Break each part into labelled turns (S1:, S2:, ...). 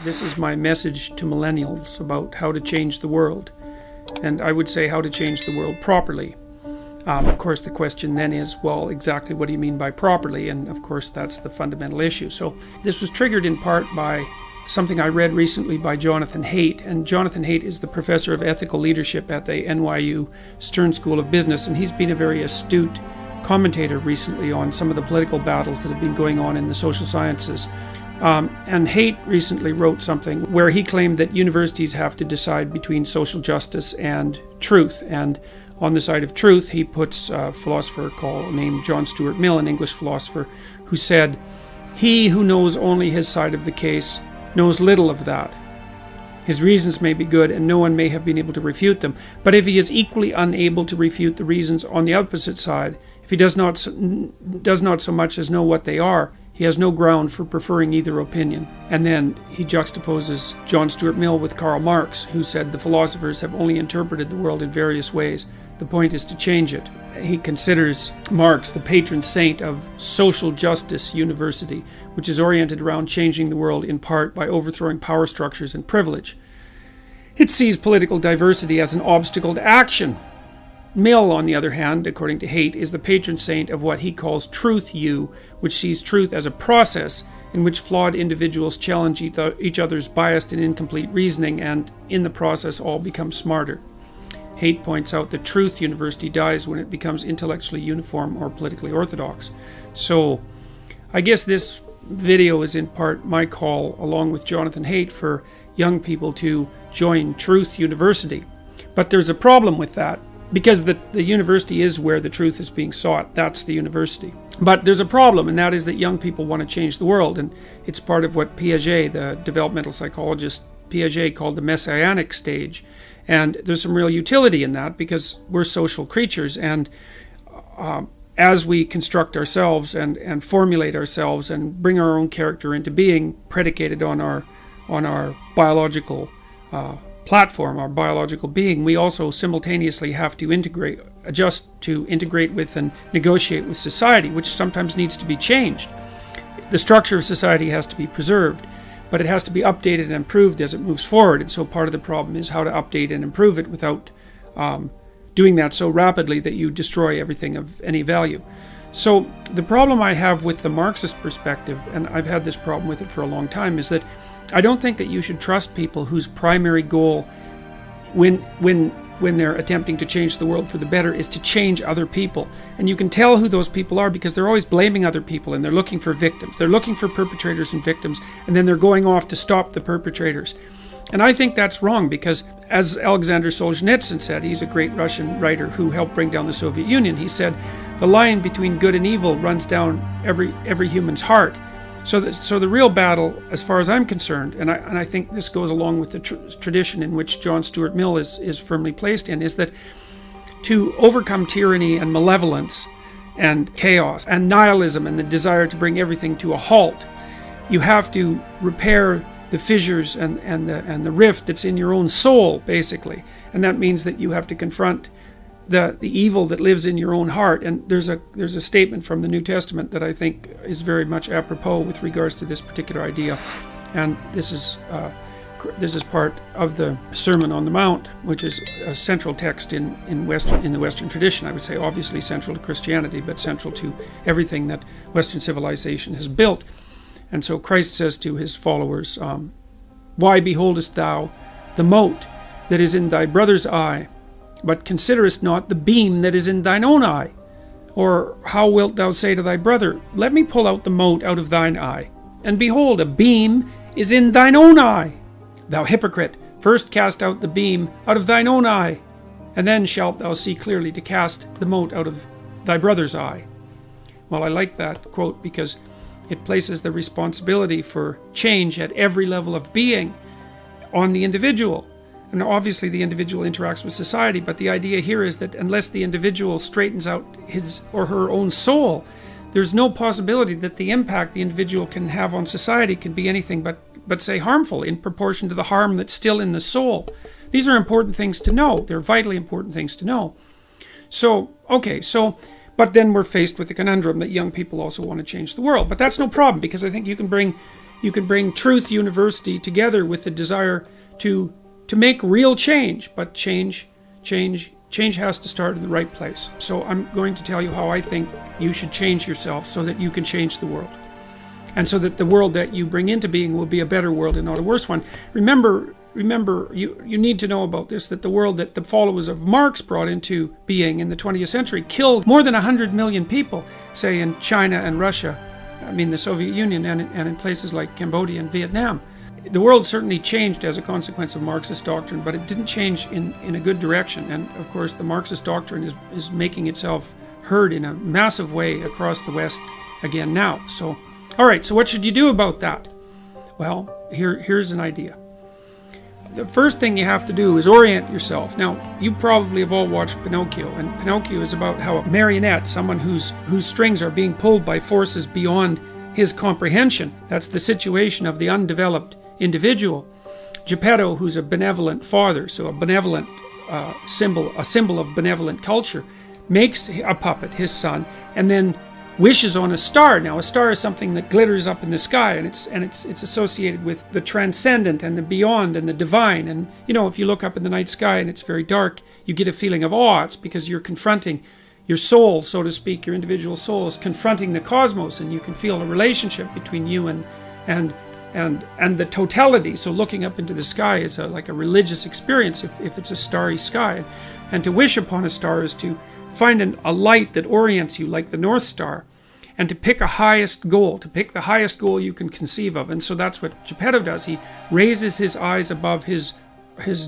S1: This is my message to millennials about how to change the world. And I would say how to change the world properly. Of course, the question then is, well, exactly what do you mean by properly? And of course, that's the fundamental issue. So this was triggered in part by something I read recently by Jonathan Haidt. And Jonathan Haidt is the professor of ethical leadership at the NYU Stern School of Business. And he's been a very astute commentator recently on some of the political battles that have been going on in the social sciences. And Haidt recently wrote something where he claimed that universities have to decide between social justice and truth. And on the side of truth, he puts a philosopher named John Stuart Mill, an English philosopher, who said, "He who knows only his side of the case knows little of that. His reasons may be good, and no one may have been able to refute them. But if he is equally unable to refute the reasons on the opposite side, if he does not so much as know what they are, he has no ground for preferring either opinion." And then he juxtaposes John Stuart Mill with Karl Marx, who said the philosophers have only interpreted the world in various ways. The point is to change it. He considers Marx the patron saint of social justice university, which is oriented around changing the world in part by overthrowing power structures and privilege. It sees political diversity as an obstacle to action. Mill, on the other hand, according to Haidt, is the patron saint of what he calls Truth U, which sees truth as a process in which flawed individuals challenge each other's biased and incomplete reasoning, and in the process all become smarter. Haidt points out that Truth University dies when it becomes intellectually uniform or politically orthodox. So I guess this video is in part my call, along with Jonathan Haidt, for young people to join Truth University. But there's a problem with that, because the university is where the truth is being sought. That's the university. But there's a problem, and that is that young people want to change the world. And it's part of what Piaget, the developmental psychologist Piaget, called the messianic stage. And there's some real utility in that, because we're social creatures. And as we construct ourselves and formulate ourselves and bring our own character into being, predicated on our biological platform, our biological being, we also simultaneously have to adjust to integrate with and negotiate with society, which sometimes needs to be changed. The structure of society has to be preserved, but it has to be updated and improved as it moves forward. And so part of the problem is how to update and improve it without doing that so rapidly that you destroy everything of any value. So the problem I have with the Marxist perspective, and I've had this problem with it for a long time, is that I don't think that you should trust people whose primary goal when they're attempting to change the world for the better is to change other people. And you can tell who those people are because they're always blaming other people, and they're looking for victims. They're looking for perpetrators and victims, and then they're going off to stop the perpetrators. And I think that's wrong, because as Alexander Solzhenitsyn said, he's a great Russian writer who helped bring down the Soviet Union. He said, the line between good and evil runs down every human's heart. So the real battle, as far as I'm concerned, and I think this goes along with the tradition in which John Stuart Mill is firmly placed in, is that to overcome tyranny and malevolence and chaos and nihilism and the desire to bring everything to a halt, you have to repair the fissures and the rift that's in your own soul, basically. And that means that you have to confront the evil that lives in your own heart. And there's a statement from the New Testament that I think is very much apropos with regards to this particular idea. And this is part of the Sermon on the Mount, which is a central text in the Western tradition. I would say obviously central to Christianity, but central to everything that Western civilization has built. And so Christ says to his followers, "Why beholdest thou the mote that is in thy brother's eye, but considerest not the beam that is in thine own eye? Or how wilt thou say to thy brother, Let me pull out the mote out of thine eye? And behold, a beam is in thine own eye. Thou hypocrite, first cast out the beam out of thine own eye, and then shalt thou see clearly to cast the mote out of thy brother's eye." Well, I like that quote because it places the responsibility for change at every level of being on the individual. And obviously the individual interacts with society, but the idea here is that unless the individual straightens out his or her own soul, there's no possibility that the impact the individual can have on society can be anything but say harmful in proportion to the harm that's still in the soul. These are important things to know. They're vitally important things to know. But then we're faced with the conundrum that young people also want to change the world. But that's no problem, because I think you can bring you can bring Truth University together with the desire to make real change. But change has to start in the right place. So I'm going to tell you how I think you should change yourself so that you can change the world. And so that the world that you bring into being will be a better world and not a worse one. Remember, you need to know about this, that the world that the followers of Marx brought into being in the 20th century killed more than 100 million people, say in China and Russia, the Soviet Union, and in places like Cambodia and Vietnam. The world certainly changed as a consequence of Marxist doctrine, but it didn't change in a good direction. And of course, the Marxist doctrine is making itself heard in a massive way across the West again now. So, all right, so what should you do about that? Well, here's an idea. The first thing you have to do is orient yourself. Now, you probably have all watched Pinocchio, and Pinocchio is about how a marionette, someone whose strings are being pulled by forces beyond his comprehension. That's the situation of the undeveloped individual. Geppetto, who's a benevolent father, so a benevolent symbol of benevolent culture, makes a puppet, his son, and then wishes on a star. Now, a star is something that glitters up in the sky, and it's associated with the transcendent and the beyond and the divine. And if you look up in the night sky and it's very dark, you get a feeling of awe. It's because you're confronting your soul, so to speak. Your individual soul is confronting the cosmos, and you can feel a relationship between you and the totality. So looking up into the sky is like a religious experience if it's a starry sky. And to wish upon a star is to find a light that orients you like the North Star, and to pick the highest goal you can conceive of. And so that's what Geppetto does. He raises his eyes above his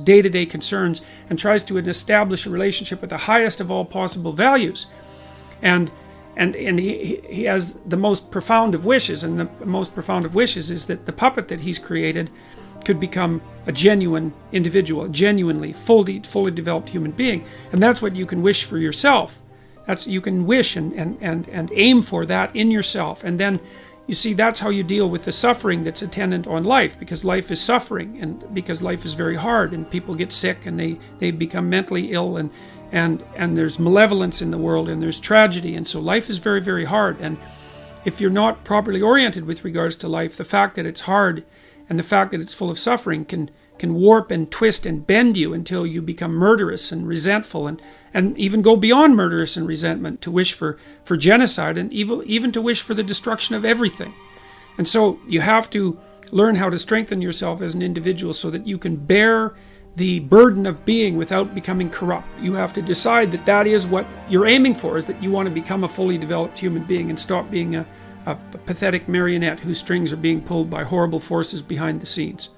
S1: day-to-day concerns and tries to establish a relationship with the highest of all possible values. And he has the most profound of wishes, and the most profound of wishes is that the puppet that he's created could become a genuine individual, a genuinely fully developed human being. And that's what you can wish for yourself. You can wish and aim for that in yourself. And then, you see, that's how you deal with the suffering that's attendant on life, because life is suffering, and because life is very hard, and people get sick, and they become mentally ill, and there's malevolence in the world, and there's tragedy, and so life is very, very hard. And if you're not properly oriented with regards to life, the fact that it's hard and the fact that it's full of suffering can warp and twist and bend you until you become murderous and resentful, and even go beyond murderous and resentment to wish for genocide, and even to wish for the destruction of everything. And so you have to learn how to strengthen yourself as an individual so that you can bear the burden of being without becoming corrupt. You have to decide that is what you're aiming for, is that you want to become a fully developed human being and stop being a pathetic marionette whose strings are being pulled by horrible forces behind the scenes.